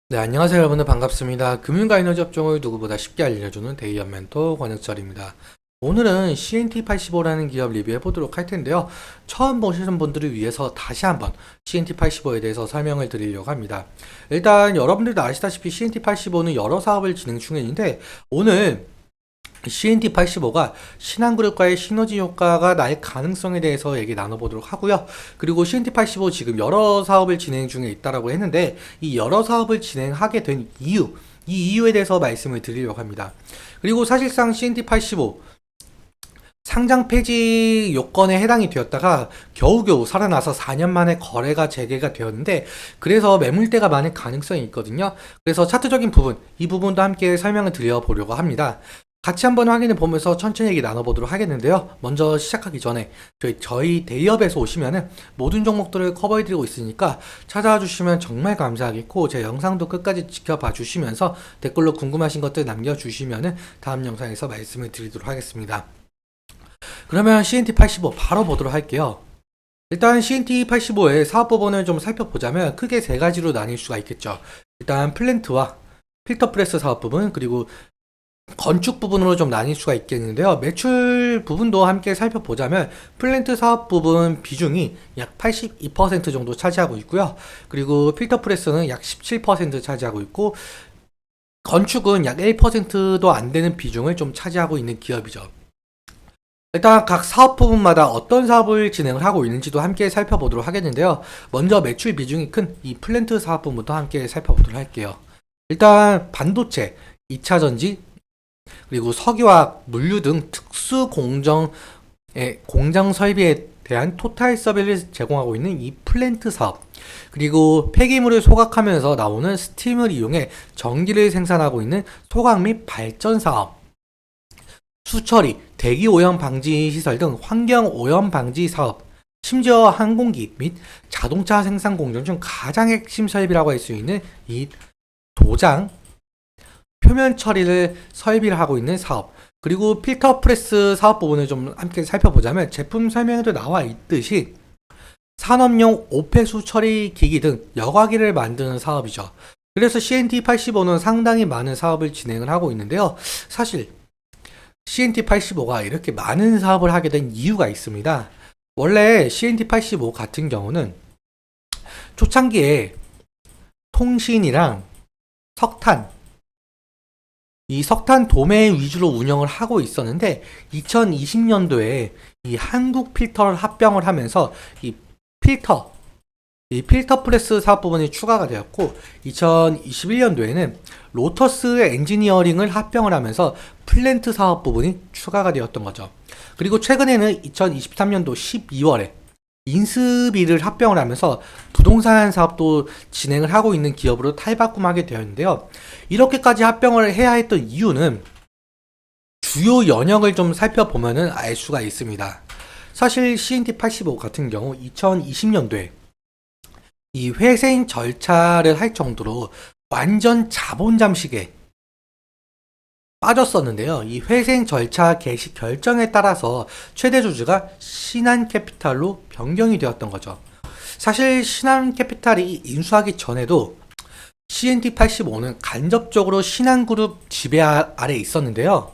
네, 안녕하세요 여러분들 반갑습니다. 금융과 에너지 업종을 누구보다 쉽게 알려주는 데이업 멘토 권혁철입니다. 오늘은 CNT85라는 기업 리뷰해 보도록 할 텐데요. 처음 보시는 분들을 위해서 다시 한번 CNT85에 대해서 설명을 드리려고 합니다. 일단 여러분들도 아시다시피 CNT85는 여러 사업을 진행 중인데 오늘 CNT85가 신한그룹과의 시너지 효과가 날 가능성에 대해서 얘기 나눠보도록 하고요. 그리고 CNT85 지금 여러 사업을 진행 중에 있다라고 했는데 이 여러 사업을 진행하게 된 이유, 이 이유에 대해서 말씀을 드리려고 합니다. 그리고 사실상 CNT85 상장 폐지 요건에 해당이 되었다가 겨우겨우 살아나서 4년 만에 거래가 재개가 되었는데 그래서 매물대가 많을 가능성이 있거든요. 그래서 차트적인 부분, 이 부분도 함께 설명을 드려보려고 합니다. 같이 한번 확인해 보면서 천천히 얘기 나눠보도록 하겠는데요. 먼저 시작하기 전에 저희 데이업에서 오시면은 모든 종목들을 커버해드리고 있으니까 찾아와 주시면 정말 감사하겠고 제 영상도 끝까지 지켜봐 주시면서 댓글로 궁금하신 것들 남겨주시면은 다음 영상에서 말씀을 드리도록 하겠습니다. 그러면 CNT85 바로 보도록 할게요. 일단 CNT85의 사업 부분을 좀 살펴보자면 크게 세 가지로 나뉠 수가 있겠죠. 일단 플랜트와 필터 프레스 사업 부분, 그리고 건축 부분으로 좀 나뉠 수가 있겠는데요. 매출 부분도 함께 살펴보자면 플랜트 사업 부분 비중이 약 82% 정도 차지하고 있고요. 그리고 필터 프레스는 약 17% 차지하고 있고 건축은 약 1%도 안 되는 비중을 좀 차지하고 있는 기업이죠. 일단 각 사업 부분마다 어떤 사업을 진행을 하고 있는지도 함께 살펴보도록 하겠는데요. 먼저 매출 비중이 큰 이 플랜트 사업 부분부터 함께 살펴보도록 할게요. 일단 반도체, 2차 전지, 그리고 석유화학, 물류 등 특수 공정 설비에 대한 토탈 서비스를 제공하고 있는 이 플랜트 사업, 그리고 폐기물을 소각하면서 나오는 스팀을 이용해 전기를 생산하고 있는 소각 및 발전 사업, 수처리, 대기 오염 방지 시설 등 환경 오염 방지 사업, 심지어 항공기 및 자동차 생산 공정 중 가장 핵심 설비라고 할 수 있는 이 도장, 표면 처리를 설비를 하고 있는 사업, 그리고 필터 프레스 사업 부분을 좀 함께 살펴보자면 제품 설명에도 나와 있듯이 산업용 오폐수 처리 기기 등 여과기를 만드는 사업이죠. 그래서 CNT85는 상당히 많은 사업을 진행을 하고 있는데요. 사실 CNT85가 이렇게 많은 사업을 하게 된 이유가 있습니다. 원래 CNT85 같은 경우는 초창기에 통신이랑 석탄, 이 석탄 도매 위주로 운영을 하고 있었는데 2020년도에 이 한국 필터를 합병을 하면서 필터 이 필터 프레스 사업 부분이 추가가 되었고 2021년도에는 로터스 엔지니어링을 합병을 하면서 플랜트 사업 부분이 추가가 되었던 거죠. 그리고 최근에는 2023년도 12월에 인스비를 합병을 하면서 부동산 사업도 진행을 하고 있는 기업으로 탈바꿈하게 되었는데요. 이렇게까지 합병을 해야 했던 이유는 주요 연역을 좀 살펴보면은 알 수가 있습니다. 사실 CNT85 같은 경우 2020년도에 이 회생 절차를 할 정도로 완전 자본 잠식에 빠졌었는데요. 이 회생 절차 개시 결정에 따라서 최대 주주가 신한캐피탈로 변경이 되었던 거죠. 사실 신한캐피탈이 인수하기 전에도 CNT85는 간접적으로 신한그룹 지배 아래 있었는데요.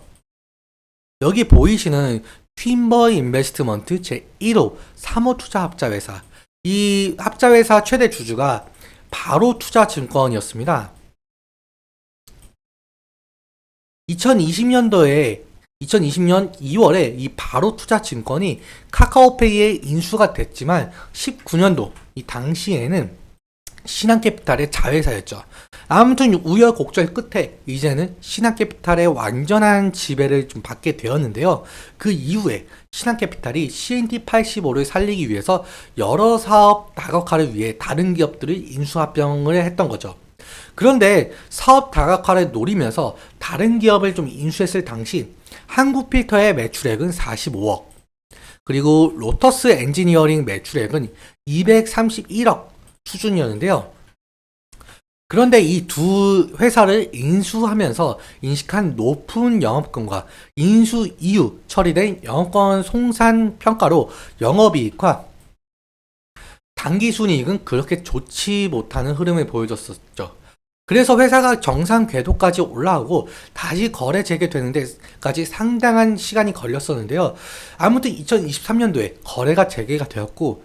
여기 보이시는 휀버 인베스트먼트 제1호 3호 투자 합자회사, 이 합자회사 최대 주주가 바로 투자증권이었습니다. 2020년 2월에 이 바로 투자증권이 카카오페이에 인수가 됐지만 19년도 이 당시에는 신한캐피탈의 자회사였죠. 아무튼 우여곡절 끝에 이제는 신한캐피탈의 완전한 지배를 좀 받게 되었는데요. 그 이후에 신한캐피탈이 CNT85를 살리기 위해서 여러 사업 다각화를 위해 다른 기업들을 인수합병을 했던 거죠. 그런데 사업 다각화를 노리면서 다른 기업을 좀 인수했을 당시 한국필터의 매출액은 45억, 그리고 로터스 엔지니어링 매출액은 231억 수준이었는데요. 그런데 이 두 회사를 인수하면서 인식한 높은 영업권과 인수 이후 처리된 영업권 송산 평가로 영업이익과 당기순이익은 그렇게 좋지 못하는 흐름을 보여줬었죠. 그래서 회사가 정상 궤도까지 올라오고 다시 거래 재개되는 데까지 상당한 시간이 걸렸었는데요. 아무튼 2023년도에 거래가 재개가 되었고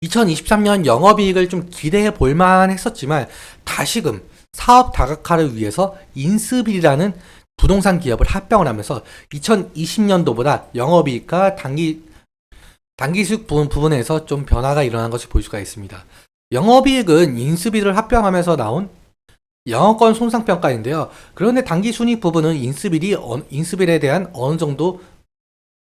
2023년 영업이익을 좀 기대해 볼 만한 했었지만 다시금 사업 다각화를 위해서 인스빌이라는 부동산 기업을 합병을 하면서 2020년도보다 영업이익과 단기 수익 부분에서 좀 변화가 일어난 것을 볼 수가 있습니다. 영업이익은 인스빌을 합병하면서 나온 영업권 손상평가인데요. 그런데 단기 순이익 부분은 인스빌에 대한 어느 정도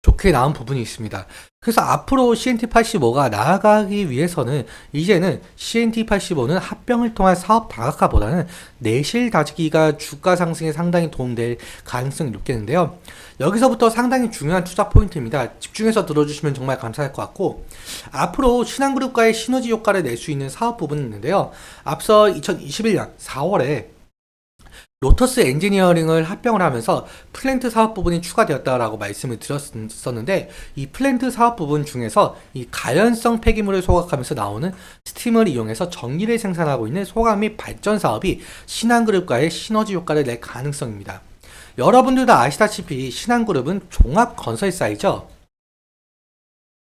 좋게 나온 부분이 있습니다. 그래서 앞으로 CNT85가 나아가기 위해서는 이제는 CNT85는 합병을 통한 사업 다각화보다는 내실 다지기가 주가 상승에 상당히 도움될 가능성이 높겠는데요. 여기서부터 상당히 중요한 투자 포인트입니다. 집중해서 들어주시면 정말 감사할 것 같고, 앞으로 신한그룹과의 시너지 효과를 낼 수 있는 사업 부분이 있는데요. 앞서 2021년 4월에 로터스 엔지니어링을 합병을 하면서 플랜트 사업 부분이 추가되었다라고 말씀을 드렸었는데, 이 플랜트 사업 부분 중에서 이 가연성 폐기물을 소각하면서 나오는 스팀을 이용해서 전기를 생산하고 있는 소각 및 발전 사업이 신한그룹과의 시너지 효과를 낼 가능성입니다. 여러분들 다 아시다시피 신한그룹은 종합 건설사이죠.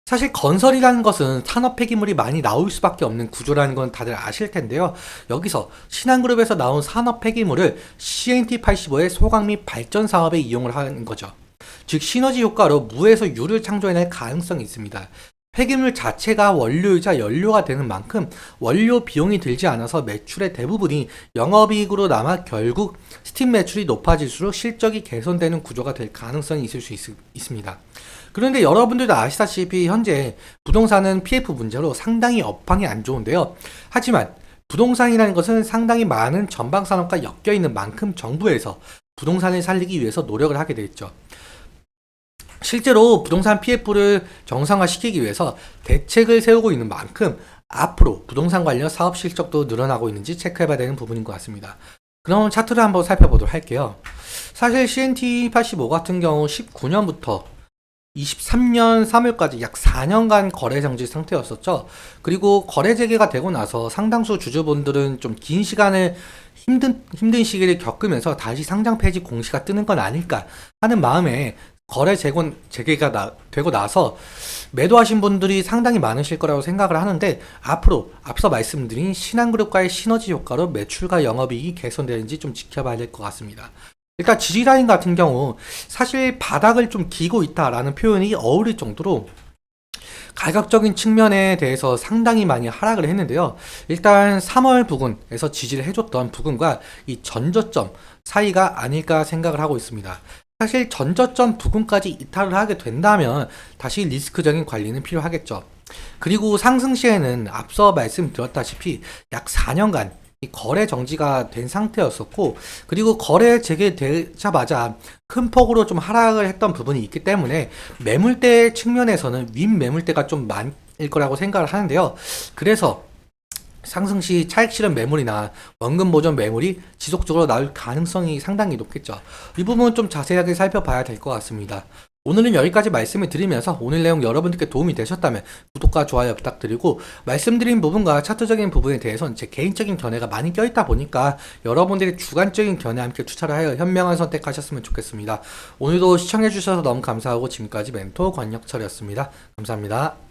사실 건설이라는 것은 산업 폐기물이 많이 나올 수밖에 없는 구조라는 건 다들 아실 텐데요. 여기서 신한그룹에서 나온 산업 폐기물을 CNT85의 소각 및 발전 사업에 이용을 하는 거죠. 즉 시너지 효과로 무에서 유를 창조해낼 가능성이 있습니다. 폐기물 자체가 원료이자 연료가 되는 만큼 원료 비용이 들지 않아서 매출의 대부분이 영업이익으로 남아 결국 스팀 매출이 높아질수록 실적이 개선되는 구조가 될 가능성이 있을 수 있습니다. 그런데 여러분들도 아시다시피 현재 부동산은 PF 문제로 상당히 업황이 안 좋은데요. 하지만 부동산이라는 것은 상당히 많은 전방산업과 엮여있는 만큼 정부에서 부동산을 살리기 위해서 노력을 하게 되겠죠. 실제로 부동산 PF를 정상화시키기 위해서 대책을 세우고 있는 만큼 앞으로 부동산 관련 사업 실적도 늘어나고 있는지 체크해봐야 되는 부분인 것 같습니다. 그럼 차트를 한번 살펴보도록 할게요. 사실 CNT85 같은 경우 19년부터 23년 3월까지 약 4년간 거래 정지 상태였었죠. 그리고 거래 재개가 되고 나서 상당수 주주분들은 좀 긴 시간을 힘든 시기를 겪으면서 다시 상장 폐지 공시가 뜨는 건 아닐까 하는 마음에 거래 재개가 되고 나서 매도하신 분들이 상당히 많으실 거라고 생각을 하는데, 앞으로 앞서 말씀드린 신한그룹과의 시너지 효과로 매출과 영업이익이 개선되는지 좀 지켜봐야 될 것 같습니다. 일단 지지라인 같은 경우 사실 바닥을 좀 기고 있다라는 표현이 어울릴 정도로 가격적인 측면에 대해서 상당히 많이 하락을 했는데요. 일단 3월 부근에서 지지를 해줬던 부근과 이 전저점 사이가 아닐까 생각을 하고 있습니다. 사실 전저점 부근까지 이탈을 하게 된다면 다시 리스크적인 관리는 필요하겠죠. 그리고 상승 시에는 앞서 말씀드렸다시피 약 4년간 이 거래 정지가 된 상태였었고, 그리고 거래 재개되자마자 큰 폭으로 좀 하락을 했던 부분이 있기 때문에 매물대 측면에서는 윈 매물대가 좀 많을 거라고 생각을 하는데요. 그래서 상승 시 차익 실현 매물이나 원금 보전 매물이 지속적으로 나올 가능성이 상당히 높겠죠. 이 부분은 좀 자세하게 살펴봐야 될 것 같습니다. 오늘은 여기까지 말씀을 드리면서 오늘 내용 여러분들께 도움이 되셨다면 구독과 좋아요 부탁드리고, 말씀드린 부분과 차트적인 부분에 대해서는 제 개인적인 견해가 많이 껴있다 보니까 여러분들의 주관적인 견해와 함께 투자를 하여 현명한 선택하셨으면 좋겠습니다. 오늘도 시청해주셔서 너무 감사하고 지금까지 멘토 권혁철이었습니다. 감사합니다.